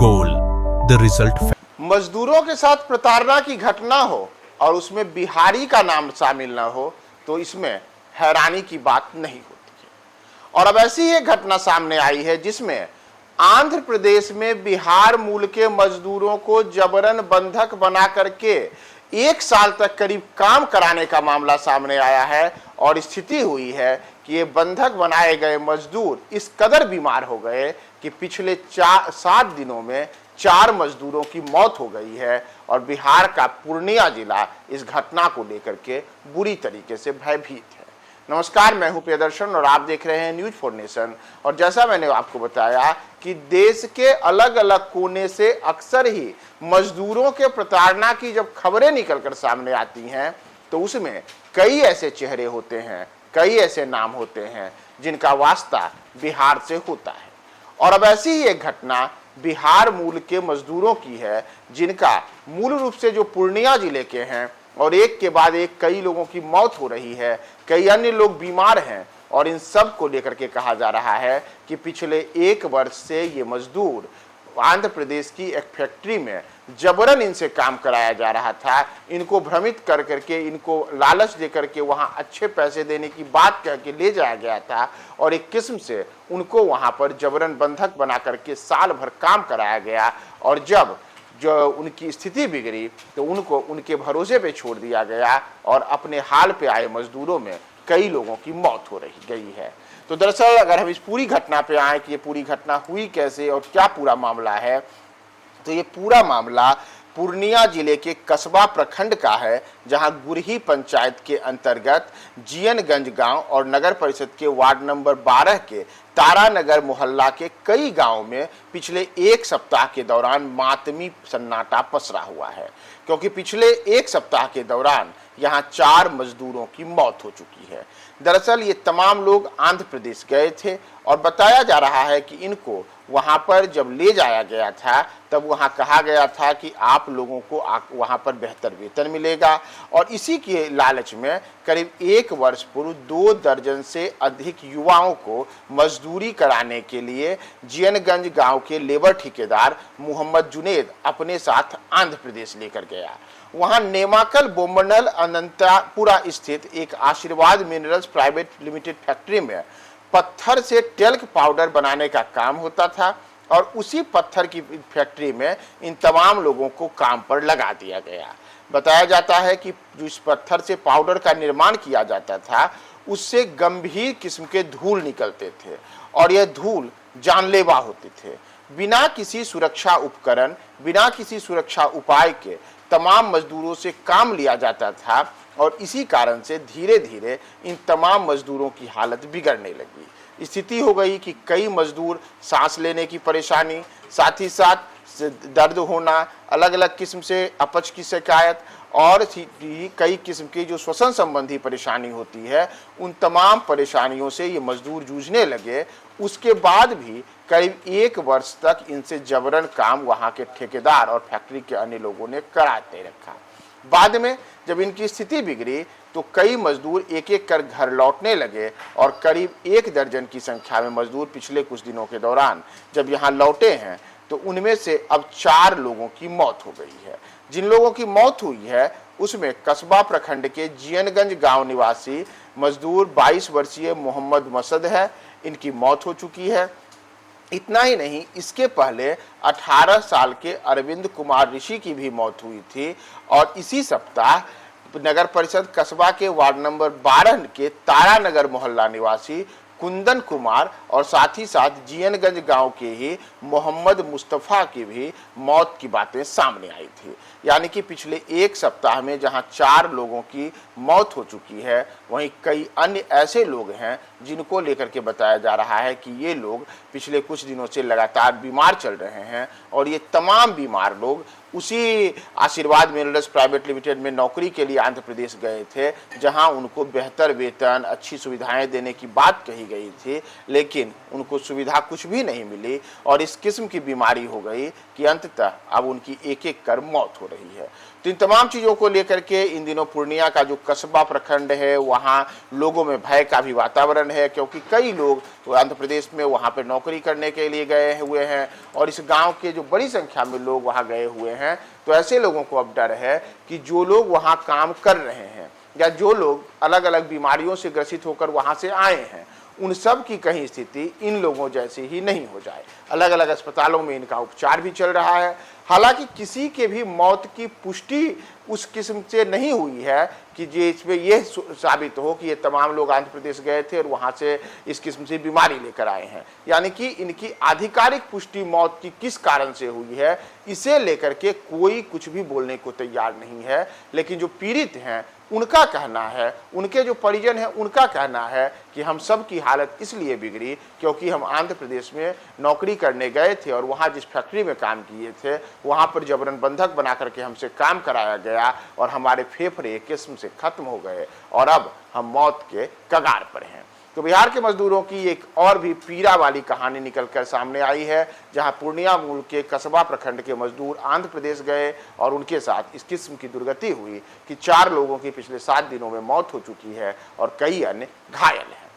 goal, the result. मजदूरों के साथ प्रताड़ना की घटना हो और उसमें बिहारी का नाम शामिल ना हो तो इसमें हैरानी की बात नहीं होती है। और अब ऐसी एक घटना सामने आई है जिसमें आंध्र प्रदेश में बिहार मूल के मजदूरों को जबरन बंधक बना करके 1 साल तक करीब काम कराने का मामला सामने आया है। और स्थिति हुई है कि ये बंधक बनाए गए मजदूर इस कदर बीमार हो गए कि पिछले 7 दिनों में 4 मजदूरों की मौत हो गई है। और बिहार का पूर्णिया जिला इस घटना को लेकर के बुरी तरीके से भयभीत है। नमस्कार, मैं हूं प्रियदर्शन और आप देख रहे हैं न्यूज फॉर नेशन। और जैसा मैंने आपको बताया कि देश के अलग अलग कोने से अक्सर ही मजदूरों के प्रताड़ना की जब खबरें निकलकर सामने आती हैं तो उसमें कई ऐसे चेहरे होते हैं, कई ऐसे नाम होते हैं जिनका वास्ता बिहार से होता है। और अब ऐसी ही एक घटना बिहार मूल के मजदूरों की है जिनका मूल रूप से जो पूर्णिया जिले के हैं और एक के बाद एक कई लोगों की मौत हो रही है, कई अन्य लोग बीमार हैं। और इन सब को लेकर के कहा जा रहा है कि पिछले 1 वर्ष से ये मजदूर आंध्र प्रदेश की एक फैक्ट्री में जबरन इनसे काम कराया जा रहा था। इनको भ्रमित कर करके, इनको लालच दे करके वहां अच्छे पैसे देने की बात कह के ले जाया गया था और एक किस्म से उनको वहां पर जबरन बंधक बना करके साल भर काम कराया गया। और जब जो उनकी स्थिति बिगड़ी तो उनको उनके भरोसे पे छोड़ दिया गया और अपने हाल पे आए मजदूरों में कई लोगों की मौत हो रही गई है। तो दरअसल अगर हम इस पूरी घटना पे आए कि ये पूरी घटना हुई कैसे और क्या पूरा मामला है, तो ये पूरा मामला पूर्णिया जिले के कस्बा प्रखंड का है, जहां गुरही पंचायत के अंतर्गत जियनगंज गांव और नगर परिषद के वार्ड नंबर 12 के तारानगर मोहल्ला के कई गांवों में पिछले 1 सप्ताह के दौरान मातमी सन्नाटा पसरा हुआ है। क्योंकि पिछले 1 सप्ताह के दौरान यहां 4 मजदूरों की मौत हो चुकी है। दरअसल ये तमाम लोग आंध्र प्रदेश गए थे और बताया जा रहा है कि इनको वहां पर जब ले जाया गया था तब वहां कहा गया था कि आप लोगों को वहां पर बेहतर वेतन मिलेगा। और इसी के लालच में करीब 1 वर्ष पूर्व 2 दर्जन से अधिक युवाओं को मजदूरी कराने के लिए जियनगंज गांव के लेबर ठेकेदार मोहम्मद जुनेद अपने साथ आंध्र प्रदेश लेकर गया। वहां नेमाकल बोमंडल अनंतपुरा स्थित एक आशीर्वाद मिनरल्स प्राइवेट लिमिटेड फैक्ट्री में पत्थर से टेल्क पाउडर बनाने का काम होता था और उसी पत्थर की फैक्ट्री में इन तमाम लोगों को काम पर लगा दिया गया। बताया जाता है कि जो इस पत्थर से पाउडर का निर्माण किया जाता था उससे गंभीर किस्म के धूल निकलते थे और यह धूल जानलेवा होते थे। बिना किसी सुरक्षा उपकरण, बिना किसी सुरक्षा उपाय के तमाम मजदूरों से काम लिया जाता था और इसी कारण से धीरे धीरे इन तमाम मजदूरों की हालत बिगड़ने लगी। स्थिति हो गई कि कई मजदूर सांस लेने की परेशानी, साथ ही साथ दर्द होना, अलग अलग किस्म से अपच की शिकायत और कई किस्म की जो श्वसन संबंधी परेशानी होती है, उन तमाम परेशानियों से ये मजदूर जूझने लगे। उसके बाद भी करीब 1 वर्ष तक इनसे जबरन काम वहाँ के ठेकेदार और फैक्ट्री के अन्य लोगों ने कराते रखा। बाद में जब इनकी स्थिति बिगड़ी तो कई मजदूर एक एक कर घर लौटने लगे और करीब 1 दर्जन की संख्या में मजदूर पिछले कुछ दिनों के दौरान जब यहाँ लौटे हैं तो उनमें से अब 4 लोगों की मौत हो गई है। जिन लोगों की मौत हुई है उसमें कस्बा प्रखंड के जियनगंज गांव निवासी मजदूर 22 वर्षीय मोहम्मद मसद है, इनकी मौत हो चुकी है। इतना ही नहीं, इसके पहले 18 साल के अरविंद कुमार ऋषि की भी मौत हुई थी। और इसी सप्ताह नगर परिषद कस्बा के वार्ड नंबर 12 के तारानगर मोहल्ला निवासी कुंदन कुमार और साथ ही साथ जियनगंज गांव के ही मोहम्मद मुस्तफ़ा की भी मौत की बातें सामने आई थी। यानी कि पिछले 1 सप्ताह में जहां 4 लोगों की मौत हो चुकी है, वहीं कई अन्य ऐसे लोग हैं जिनको लेकर के बताया जा रहा है कि ये लोग पिछले कुछ दिनों से लगातार बीमार चल रहे हैं। और ये तमाम बीमार लोग उसी आशीर्वाद मिनरल्स प्राइवेट लिमिटेड में नौकरी के लिए आंध्र प्रदेश गए थे, जहां उनको बेहतर वेतन, अच्छी सुविधाएं देने की बात कही गई थी, लेकिन उनको सुविधा कुछ भी नहीं मिली और इस किस्म की बीमारी हो गई कि अंततः अब उनकी एक एक कर मौत हो रही है। तो इन तमाम चीज़ों को लेकर के इन दिनों पूर्णिया का जो कस्बा प्रखंड है वहाँ लोगों में भय का भी वातावरण है, क्योंकि कई लोग आंध्र प्रदेश में वहाँ पर नौकरी करने के लिए गए हुए हैं और इस गांव के जो बड़ी संख्या में लोग वहाँ गए हुए हैं। तो ऐसे लोगों को अब डर है कि जो लोग वहाँ काम कर रहे हैं या जो लोग अलग अलग बीमारियों से ग्रसित होकर वहाँ से आए हैं, उन सब की कहीं स्थिति इन लोगों जैसी ही नहीं हो जाए। अलग अलग अस्पतालों में इनका उपचार भी चल रहा है। हालांकि किसी के भी मौत की पुष्टि उस किस्म से नहीं हुई है कि जे इसमें यह साबित हो कि ये तमाम लोग आंध्र प्रदेश गए थे और वहाँ से इस किस्म से बीमारी लेकर आए हैं। यानी कि इनकी आधिकारिक पुष्टि मौत की किस कारण से हुई है, इसे लेकर के कोई कुछ भी बोलने को तैयार नहीं है। लेकिन जो पीड़ित हैं उनका कहना है, उनके जो परिजन हैं उनका कहना है कि हम सब की हालत इसलिए बिगड़ी क्योंकि हम आंध्र प्रदेश में नौकरी करने गए थे और वहाँ जिस फैक्ट्री में काम किए थे वहाँ पर जबरन बंधक बना करके हमसे काम कराया गया और हमारे फेफड़े एक किस्म से खत्म हो गए और अब हम मौत के कगार पर हैं। तो बिहार के मजदूरों की एक और भी पीड़ा वाली कहानी निकलकर सामने आई है, जहां पूर्णिया मूल के कस्बा प्रखंड के मजदूर आंध्र प्रदेश गए और उनके साथ इस किस्म की दुर्गति हुई कि 4 लोगों की पिछले 7 दिनों में मौत हो चुकी है और कई अन्य घायल हैं।